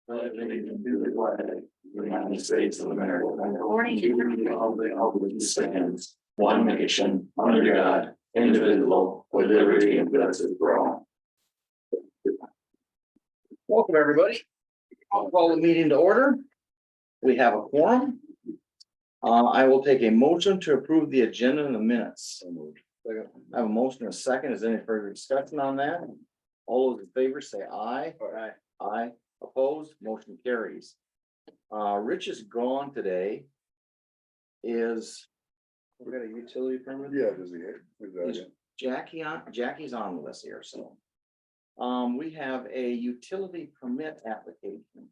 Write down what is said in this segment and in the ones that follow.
Pledging to the flag of the United States of America. Morning. To the republic which stands, one nation, under God, indivisible, with liberty and justice for all. Welcome, everybody. I'll call the meeting to order. We have a quorum. I will take a motion to approve the agenda in the minutes. I have a motion and a second. Is there any further discussion on that? All those in favor say aye. Aye. Aye. Opposed, motion carries. Rich is gone today. Is, We got a utility permit? Yeah, does he? Is that is it? Jackie's on with us here, so. We have a utility permit application.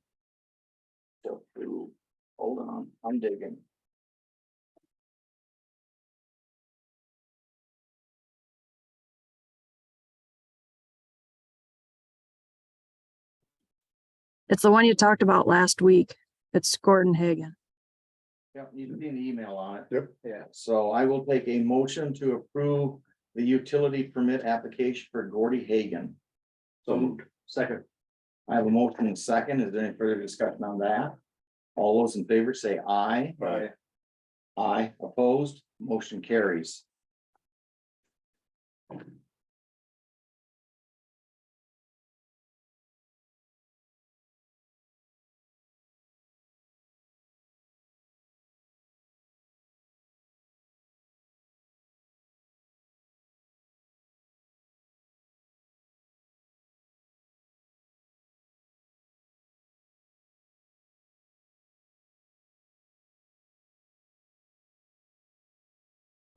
So, hold on, I'm digging. It's the one you talked about last week. It's Gordon Hagan. Yeah, you can see an email on it. Yep. Yeah, so I will take a motion to approve the utility permit application for Gordy Hagan. So second. I have a motion and second. Is there any further discussion on that? All those in favor say aye. Aye. Aye, opposed, motion carries.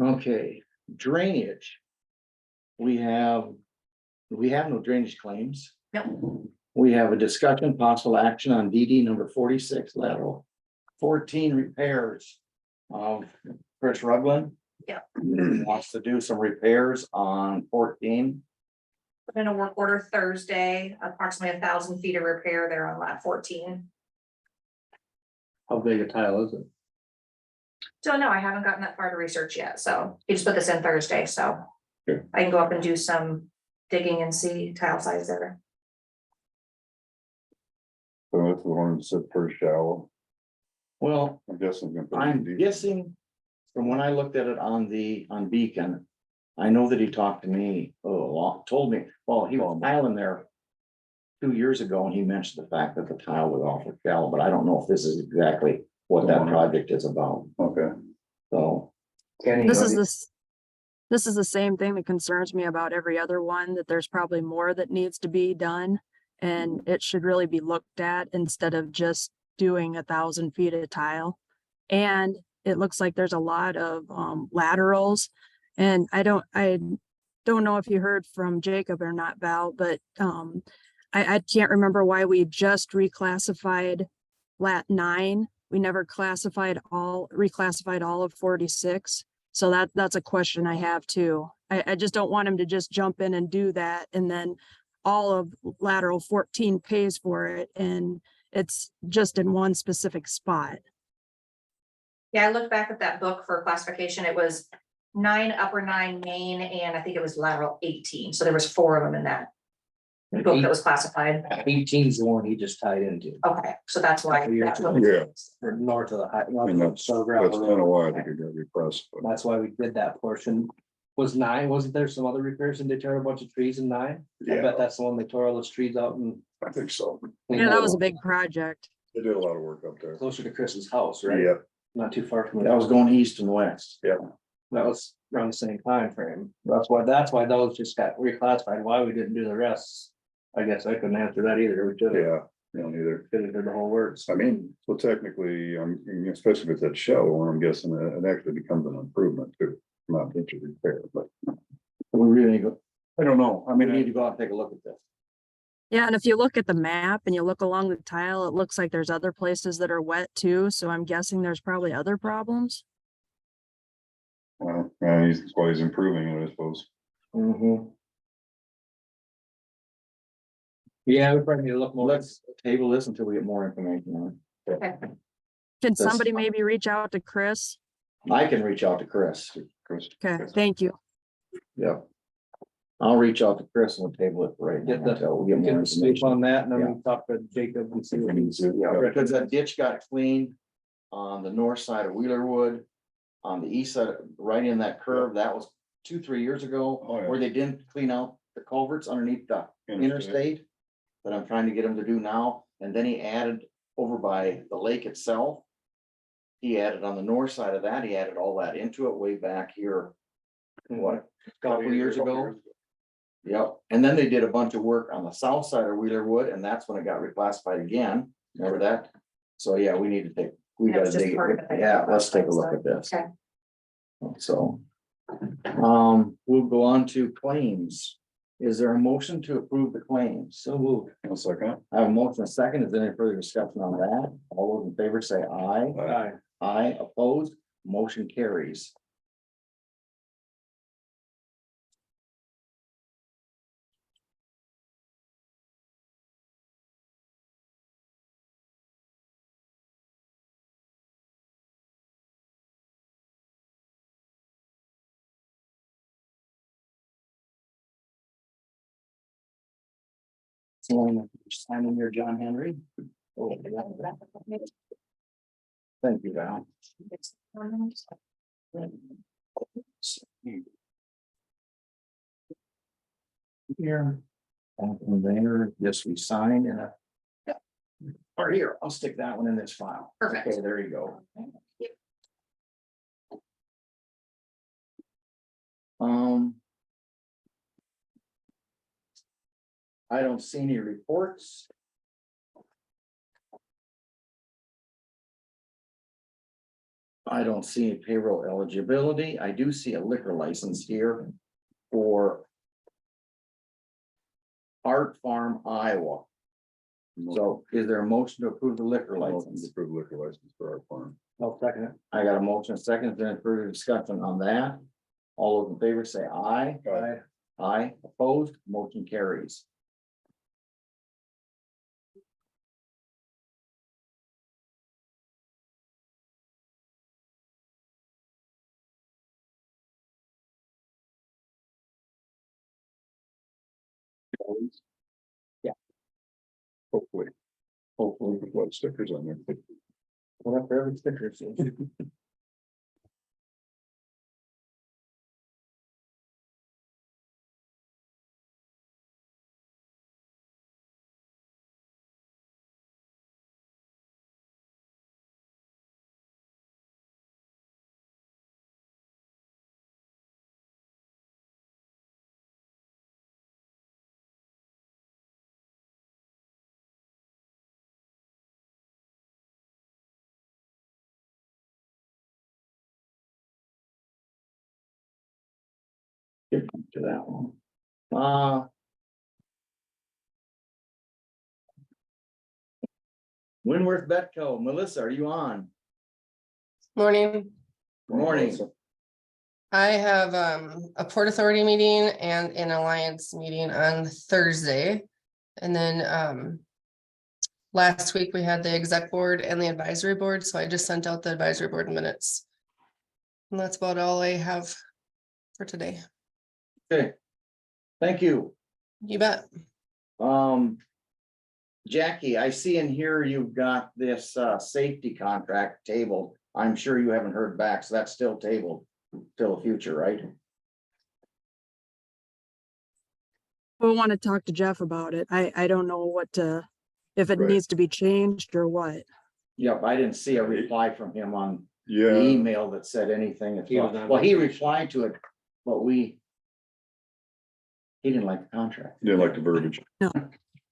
Okay, drainage. We have no drainage claims. Nope. We have a discussion, possible action on DD number 46 lateral 14 repairs. Chris Rugland. Yep. Wants to do some repairs on 14. Put in a work order Thursday, approximately 1,000 feet of repair there on lot 14. How big a tile is it? Don't know, I haven't gotten that far to research yet, so he just put this in Thursday, so. Okay. I can go up and do some digging and see tile size there. So that's the one that said first shallow. Well, I'm guessing. it's gonna be I'm deep. guessing from when I looked at it on Beacon, I know that he talked to me, told me, well, he was tiling there 2 years ago and he mentioned the fact that the tile was awful shallow, but I don't know if this is exactly what that project is about. Okay, So, This is the same thing that concerns me about every other one, that there's probably more that needs to be done. And it should really be looked at instead of just doing 1,000 feet of tile. And it looks like there's a lot of laterals. And I don't know if you heard from Jacob or not, Val, but I can't remember why we just reclassified lat 9. We never reclassified all of 46. So that's a question I have too. I just don't want him to just jump in and do that. And then all of lateral 14 pays for it. And it's just in one specific spot. Yeah, I looked back at that book for classification, it was 9 upper 9 main, and I think it was lateral 18, so there was 4 of them in that book that was classified. 18 is the one he just tied into. Okay, so that's why. that's what- Yeah. Or north of the high. and that's kind of why I think it got repressed. but- That's why we did that portion. Was 9, wasn't there some other repairs and they tore a bunch of trees in 9? I Yeah, bet that's the one they tore all those trees out and. I think so. Yeah, that was a big project. They did a lot of work up there. Closer to Chris's house, right? Yeah, Not too far from. that was going east and west. That was around the same time frame. That's why those just got reclassified. Why we didn't do the rest? I guess I couldn't answer that either. We should have, yeah, you don't either. did the whole works. I mean, so technically, especially with that shallow one, I'm guessing it actually becomes an improvement too, not just a repair, but We really need to go, I don't know. I we mean, need to go out and take a look at this. Yeah, and if you look at the map and you look along the tile, it looks like there's other places that are wet too. So I'm guessing there's probably other problems. well, that's why he's improving it, I suppose. Yeah, we probably need to look more. Let's table this until we get more information on Okay. Can That's somebody fine. maybe reach out to Chris? it. I can reach out to Chris. Chris. Okay, thank you. Yeah. I'll reach out to Chris and we'll table it for right now Get the- until we get more Get the scoop information. on that and then Yeah. we talk to Jacob and see what he's. Yeah, because that ditch got cleaned on the north side of Wheelerwood. On the east side, right in that curve, that was 2-3 years ago, Oh, yeah. where they didn't clean out the culverts underneath the interstate. That I'm trying to get him to do now, and then he added over by the lake itself. He added on the north side of that, he added all that into it way back here. What, a couple years ago? Yep, and then they did a bunch of work on the south side of Wheelerwood, and that's when it got reclassified again, remember that? So, yeah, we need to take, we That was gotta just dig part of it, it. yeah, let's take a look at this. Okay. So. We'll go on to claims. Is there a motion to approve the claims? So moved. I'll second. I have a motion, a second. Is there any further discussion on that? All those in favor say aye. Aye. Aye, opposed, motion carries. So, signing here, John Henry. Oh, yeah. Thank you, Val. Here. And from there, yes, we signed and or here, I'll stick that one in this file. Perfect. Okay, there you go. I don't see any reports. I don't see any payroll eligibility. I do see a liquor license here for Art Farm, Iowa. So is there a motion to approve the liquor Motion to license? approve liquor license for our farm. I'll second it. I got a motion, a second, is there any further discussion on that? All those in favor say aye. Aye. Aye, opposed, motion carries. Hopefully. Hopefully, with what stickers on there. Whatever every sticker says. Get to that one. Winworth Betco, Melissa, are you on? Morning. Good morning. I have a Port Authority meeting and an Alliance meeting on Thursday. And then last week we had the exec board and the advisory board, so I just sent out the advisory board minutes. And that's about all I have for today. Okay. Thank you. You bet. Jackie, I see in here you've got this safety contract tabled. I'm sure you haven't heard back, so that's still tabled till the future, right? We'll want to talk to Jeff about it. I don't know what to, if it Right. needs to be changed or what. Yep, I didn't see a reply from him on the Yeah, email that said anything. He was on Well, he vacation. replied to it, but he didn't like the contract. didn't like the verbiage.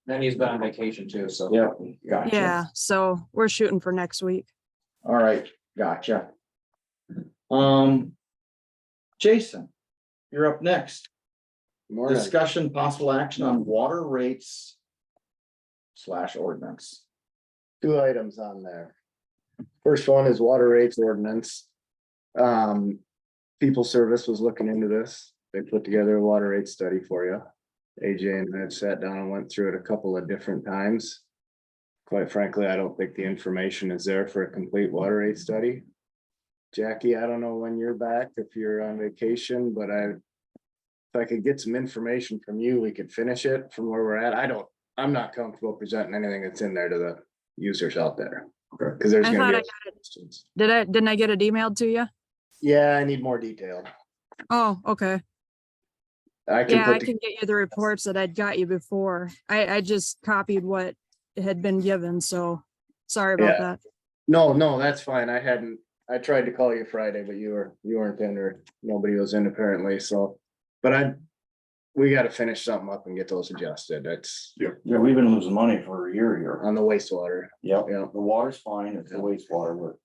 Then he's been on vacation too, so. Yep, gotcha. Yeah, so we're shooting for next week. All right, gotcha. Jason, you're up next. Discussion possible action on water rates / ordinance. Two items on there. First one is water rates ordinance. People Service was looking into this. They put together a water rate study for you. AJ and I had sat down and went through it a couple of different times. Quite frankly, I don't think the information is there for a complete water rate study. Jackie, I don't know when you're back, if you're on vacation, but I if I could get some information from you, we could finish it from where we're at. I'm not comfortable presenting anything that's in there to the users out there. Cause there's I gonna thought be. I got it. Didn't I get it emailed to you? Yeah, I need more detail. Oh, okay. I can Yeah, I put, can get you the reports that I'd got you before. I just copied what had been given, so sorry about Yeah. that. no, that's fine. I tried to call you Friday, but you weren't in, or nobody was in apparently, so. But we gotta finish something up and get those adjusted. That's Yeah, we've been losing money for a year here. on the wastewater. Yep, Yeah. the water's fine, it's the wastewater, but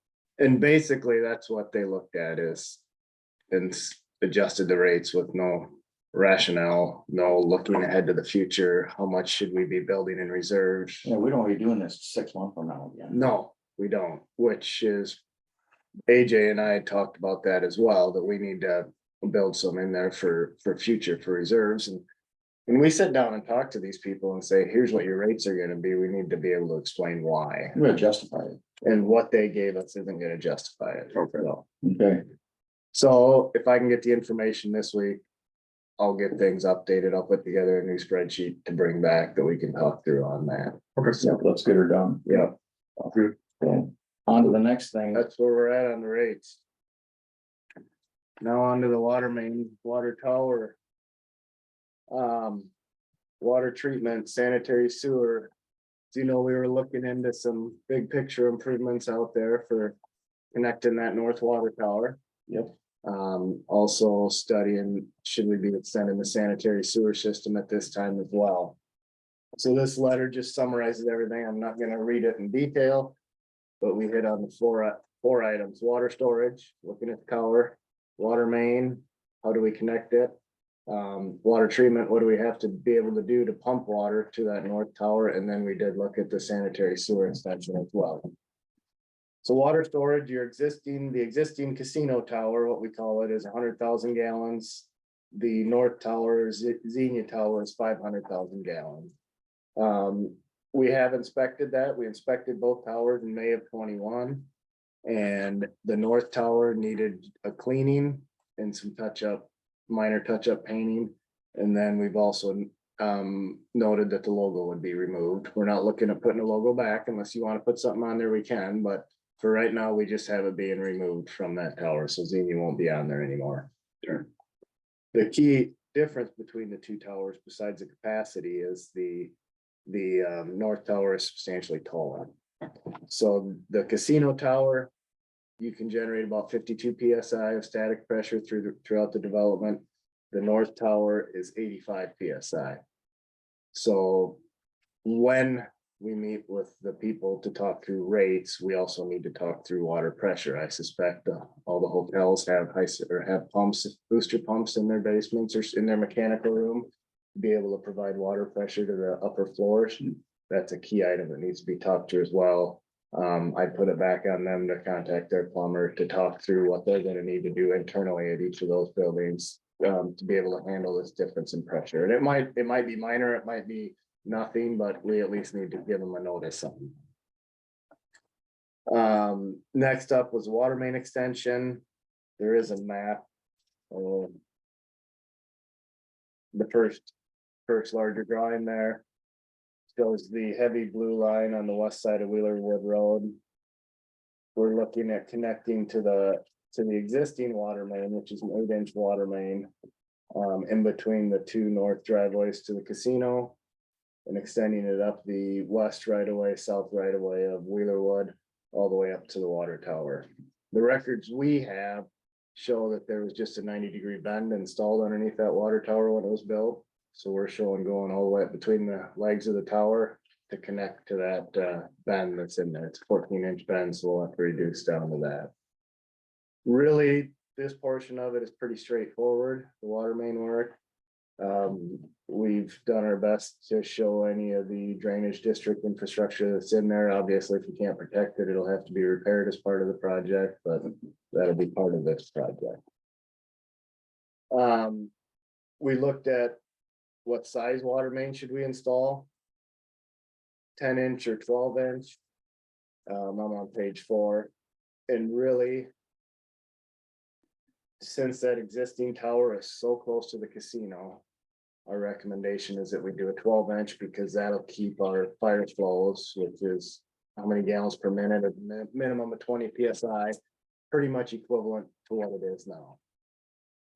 And basically, that's what they looked at is. And adjusted the rates with no rationale, no looking ahead to the future. How much should we be building in reserves? yeah, we don't be doing this 6 months from now again. No, we don't, which is. AJ and I had talked about that as well, that we need to build some in there for future, for reserves. And when we sit down and talk to these people and say, here's what your rates are gonna be, we need to be able to explain why. We're gonna justify it. And what they gave us isn't gonna justify it. Okay. So- Okay. So if I can get the information this week, I'll get things updated. I'll put together a new spreadsheet to bring back that we can talk through on that. Okay. Yeah, let's get her done. Yeah, Okay. On to the next thing. that's where we're at on the rates. Now on to the water main, water tower. Water treatment, sanitary sewer. So, we were looking into some big picture improvements out there for connecting that north water tower. Yep. Also studying, should we be extending the sanitary sewer system at this time as well? So this letter just summarizes everything. I'm not gonna read it in detail. But we hit on the four items: water storage, looking at the tower, water main, how do we connect it? Water treatment, what do we have to be able to do to pump water to that north tower? And then we did look at the sanitary sewer extension as well. So water storage, the existing casino tower, what we call it, is 100,000 gallons. The north tower, Xenia Tower, is 500,000 gallons. We have inspected that. We inspected both towers in May of 21. And the north tower needed a cleaning and some minor touch-up painting. And then we've also noted that the logo would be removed. We're not looking at putting a logo back unless you want to put something on there, we can, but for right now, we just have it being removed from that tower, so Xenia won't be on there anymore. Sure. The key difference between the two towers, besides the capacity, is the north tower is substantially taller. So the casino tower, you can generate about 52 PSI of static pressure throughout the development. The north tower is 85 PSI. So when we meet with the people to talk through rates, we also need to talk through water pressure. I suspect all the hotels have pumps, booster pumps in their basements or in their mechanical room to be able to provide water pressure to the upper floors. That's a key item that needs to be talked to as well. I put it back on them to contact their plumber to talk through what they're gonna need to do internally at each of those buildings to be able to handle this difference in pressure. And it might be minor, it might be nothing, but we at least need to give them a notice on. Next up was water main extension. There is a map. The first larger drawing there shows the heavy blue line on the west side of Wheelerwood Road. We're looking at connecting to the existing water main, which is an 8-inch water main, in between the two north driveways to the casino, and extending it up the west right of way, south right of way of Wheelerwood, all the way up to the water tower. The records we have show that there was just a 90-degree bend installed underneath that water tower when it was built. So we're showing going all the way between the legs of the tower to connect to that bend that's in there. It's a 14-inch bend, so we'll have to reduce down to that. Really, this portion of it is pretty straightforward, the water main work. We've done our best to show any of the drainage district infrastructure that's in there. Obviously, if we can't protect it, it'll have to be repaired as part of the project, but that'll be part of this project. We looked at what size water main should we install? 10-inch or 12-inch. I'm on page 4, and really, since that existing tower is so close to the casino, our recommendation is that we do a 12-inch because that'll keep our fire flows, which is how many gallons per minute, a minimum of 20 PSI, pretty much equivalent to what it is now.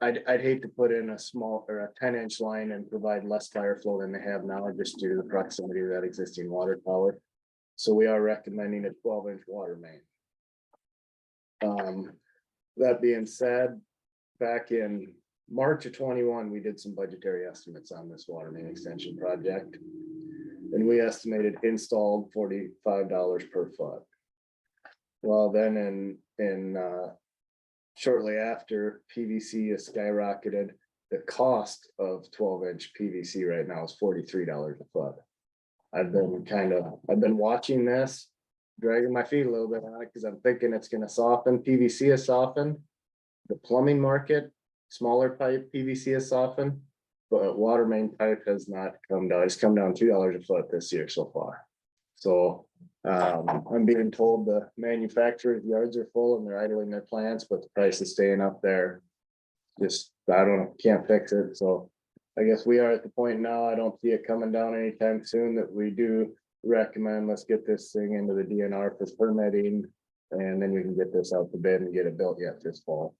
I'd hate to put in a small or a 10-inch line and provide less fire flow than they have now, just due to the proximity of that existing water tower. So we are recommending a 12-inch water main. That being said, back in March of 21, we did some budgetary estimates on this water main extension project. And we estimated installed $45 per foot. Well, then shortly after, PVC has skyrocketed. The cost of 12-inch PVC right now is $43 a foot. I've been watching this, dragging my feet a little bit on it because I'm thinking it's gonna soften. PVC has softened. The plumbing market, smaller pipe PVC has softened, but water main pipe has not come down. It's come down $2 a foot this year so far. So I'm being told the manufacturer's yards are full and they're idling their plants, but the price is staying up there. Just, I don't know, can't fix it. So I guess we are at the point now, I don't see it coming down anytime soon, that we do recommend, let's get this thing into the DNR for permitting. And then we can get this out to bid and get it built yet this fall.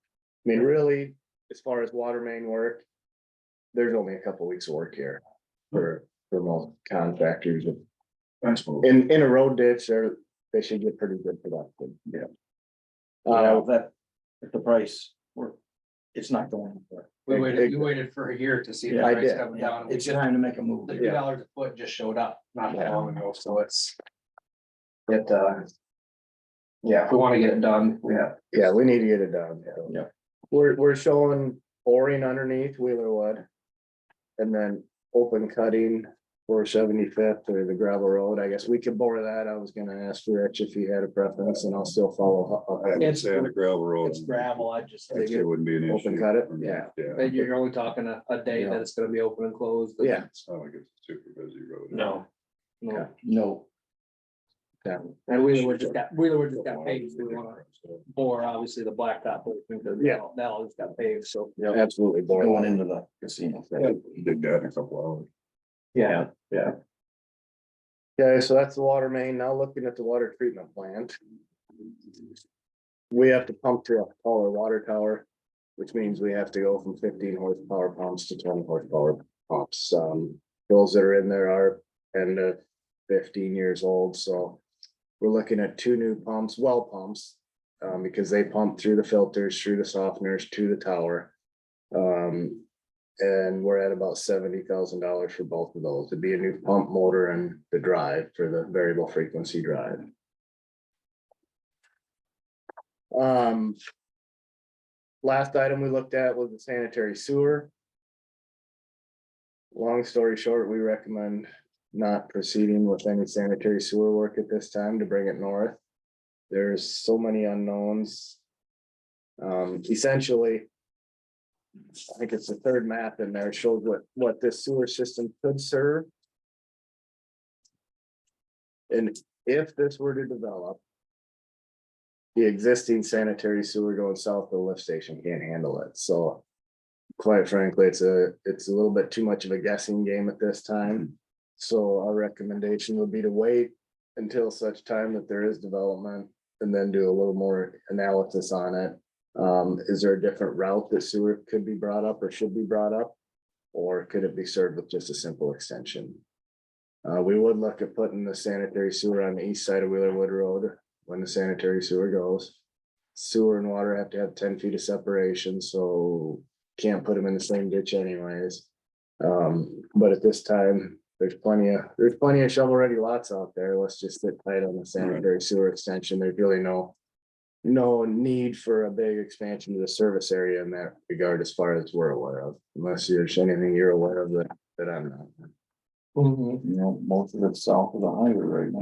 I mean, really, as far as water main work, there's only a couple weeks of work here for most contractors. In a road ditch, they should get pretty good production. Yeah. That, if the price, it's not going for. We waited for a year to see the I price did. coming down. It's time to make a move. The $2 a foot just showed up not that long ago, so yeah, if we want to get it done, Yeah, we need to get it done. Yeah. We're showing boring underneath Wheelerwood. And then open cutting for 75th or the gravel road. I guess we could bore that. I was gonna ask Rich if he had a preference, and I'll still follow. I would say on the gravel road. it's gravel, I just I'd say figured it wouldn't be an issue. Open cut it? for me. Yeah. Yeah. you're only talking a day that it's gonna be open and closed. Yeah. It's not like it's a super busy road. No. No. Yeah. And Wheelerwood just got paved, so we wanna bore, obviously, the blacktop, because that all just got paved, so. Yeah, absolutely. Bore Going it. into the casino. Did that in a couple hours. Yeah. Okay, so that's the water main. Now looking at the water treatment plant. We have to pump to a taller water tower, which means we have to go from 15 horsepower pumps to 20 horsepower pumps. Those that are in there are 10 to 15 years old, so we're looking at 2 new pumps, well pumps, because they pump through the filters, through the softeners to the tower. And we're at about $70,000 for both of those. It'd be a new pump motor and the drive for the variable frequency drive. Last item we looked at was the sanitary sewer. Long story short, we recommend not proceeding with any sanitary sewer work at this time to bring it north. There's so many unknowns. Essentially, I think it's the third map in there, shows what this sewer system could serve. And if this were to develop, the existing sanitary sewer going south of the lift station can't handle it, so quite frankly, it's a little bit too much of a guessing game at this time. So our recommendation would be to wait until such time that there is development and then do a little more analysis on it. Is there a different route that sewer could be brought up or should be brought up? Or could it be served with just a simple extension? We would look at putting the sanitary sewer on the east side of Wheelerwood Road when the sanitary sewer goes. Sewer and water have to have 10 feet of separation, so can't put them in the same ditch anyways. But at this time, there's plenty of shovel ready lots out there. Let's just sit tight on the sanitary sewer extension. There's really no need for a big expansion to the service area in that regard, as far as we're aware of, unless there's anything you're aware of that I'm not. You know, most of it's south of the highway right now.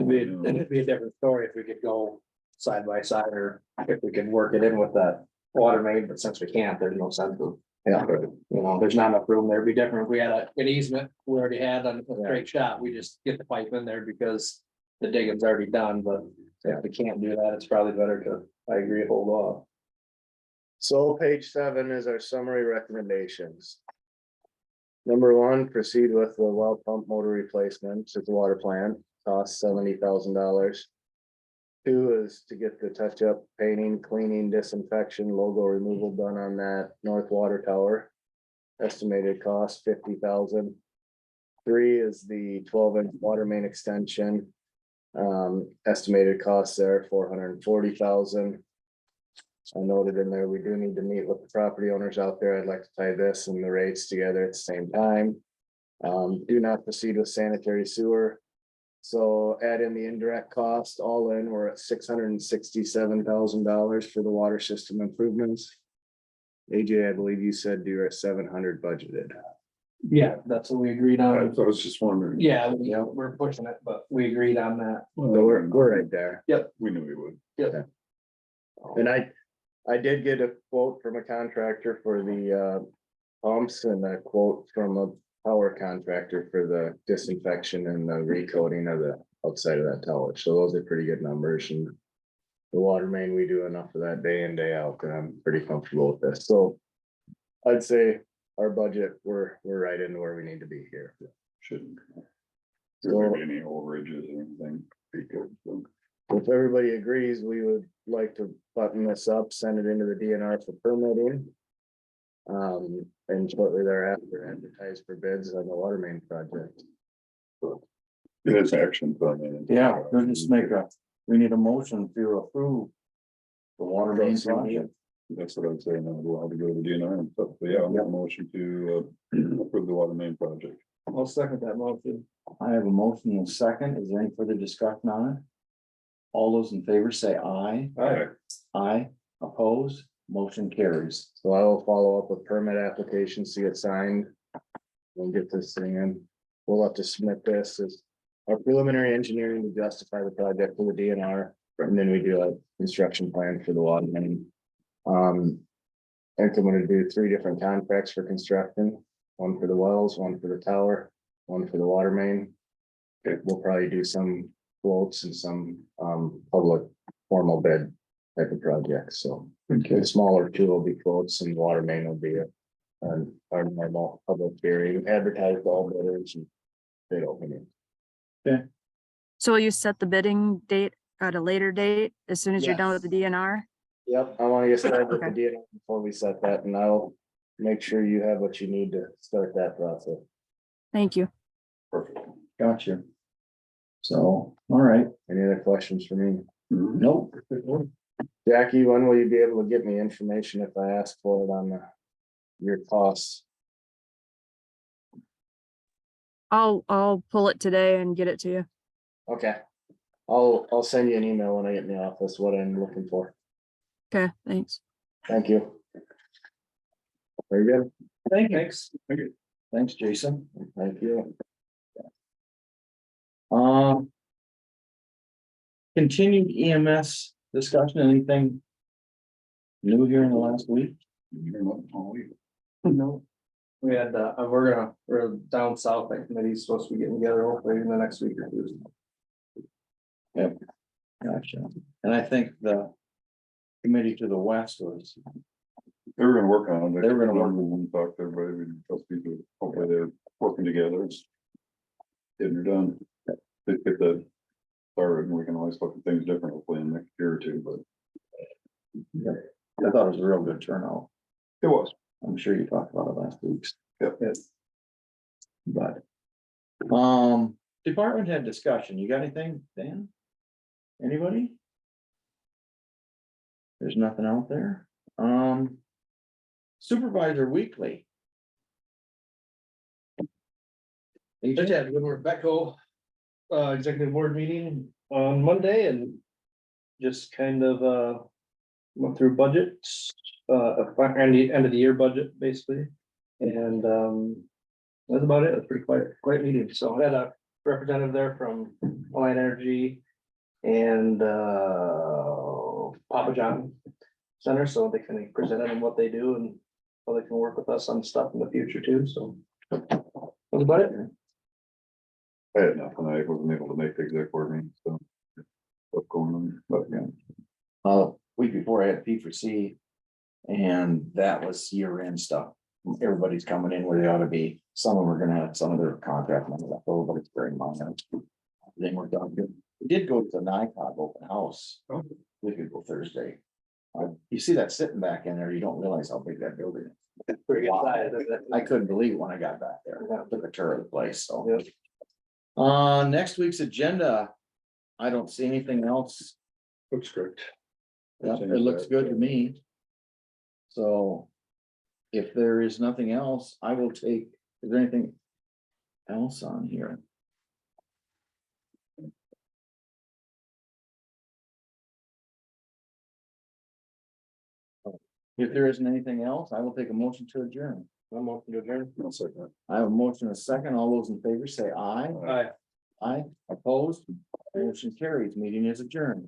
It'd be a different story if we could go side by side, or if we could work it in with that water main, but since we can't, there's no sense of. Yeah. You know, there's not enough room there. It'd be different if we had an easement we already had on a straight shot. We just get the pipe in there because the digging's already done, but if we can't do that, it's probably better to, I agree, hold off. So page 7 is our summary recommendations. Number 1, proceed with the well pump motor replacements at the water plant, cost $70,000. 2 is to get the touch up painting, cleaning, disinfection, logo removal done on that north water tower. Estimated cost $50,000. 3 is the 12-inch water main extension. Estimated cost there $440,000. I noted in there, we do need to meet with the property owners out there. I'd like to tie this and the rates together at the same time. Do not proceed with sanitary sewer. So add in the indirect cost, all in, we're at $667,000 for the water system improvements. AJ, I believe you said you're at 700 budgeted. Yeah, that's what we agreed I on. was just wondering. Yeah, we're pushing it, but we agreed on that. So we're right there. We knew we would. And I did get a quote from a contractor for the pumps and a quote from a power contractor for the disinfection and the recoating of the outside of that tower. So those are pretty good numbers, and the water main, we do enough of that day in, day out, and I'm pretty comfortable with this. So I'd say our budget, we're right in where we need to be here. Shouldn't. So- There won't be any overages or anything. Because, If everybody agrees, we would like to button this up, send it into the DNR for permitting. And shortly thereafter advertise for bids on the water main project. It is action plan. Yeah, we'll just we need a motion to approve. The water main project. That's what I'm saying, I'm allowed to go to the DNR and stuff, but yeah, I'll make a motion to approve the water main project. I'll second that motion. I have a motion and a second. Is there any further discussion on it? All those in favor say aye. Aye. Aye, oppose, motion carries. So I will follow up with permit applications to get signed. We'll get this thing in. We'll have to submit this as our preliminary engineering to justify the project for the DNR. And then we do a construction plan for the water main. I think I'm gonna do 3 different contracts for construction. One for the wells, one for the tower, one for the water main. We'll probably do some quotes and some public formal bid type of projects, so. The smaller 2 will be quotes and water main will be our normal public hearing, advertised to all bidders and bid opening. So will you set the bidding date at a later date, as soon as you're done with the DNR? Yep, I wanna get started with the Okay. DNR before we set that, and I'll make sure you have what you need to start that process. Thank you. Perfect. Gotcha. So, all right, Any other questions for me? nope. Jackie, when will you be able to get me information if I ask for it on your costs? I'll pull it today and get it to you. Okay. I'll send you an email when I get in the office, what I'm looking for. Okay, thanks. Thank you. Very good. Thanks. Thanks, Jason. Thank you. Continued EMS discussion, anything new here in the last week? You're not all week. No. We had, we're down south, that committee's supposed to be getting together hopefully in the next week or 2. Gotcha. And I think the committee to the west was, They were gonna work on it. They were gonna work. And talk to everybody, we trust people, hopefully they're working together. Getting it done. They get that started, and we can always look at things different hopefully in the next year or 2, but I thought it was a real good turnout. it was. I'm sure you talked about it last week. Yep. But. Department head discussion, you got anything, Dan? Anybody? There's nothing out there. Supervisor weekly. Just had a good Rebecca, executive board meeting on Monday and just kind of, went through budgets, and the end of the year budget, basically. And, that's about it. It was pretty quiet meeting. So I had a representative there from Alliant Energy and, Papa John Center, so they kind of presented them what they do and how they can work with us on stuff in the future too, so. That's about it. I had nothing, I wasn't able to make the exec board meeting, so. What's going on, but yeah. Week before I had P4C And that was year-end stuff. Everybody's coming in where they ought to be. Some of them are gonna have some of their contract money left over, but it's very minor. Then we're done good. We did go to the NICOG open house. We could go Thursday. You see that sitting back in there, you don't realize how big that building is. Pretty good Wow. size, isn't it? I couldn't believe it when I got back there. Took a tour of the place, so. Yep. Next week's agenda, I don't see anything else. Looks great. Yeah, it looks good to me. So. If there is nothing else, I will take, is there anything else on here? If there isn't anything else, I will take a motion to adjourn. I'm open to adjourn. I'll second that. I have a motion and a second. All those in favor say aye. Aye. Aye, opposed, motion carries, meeting is adjourned.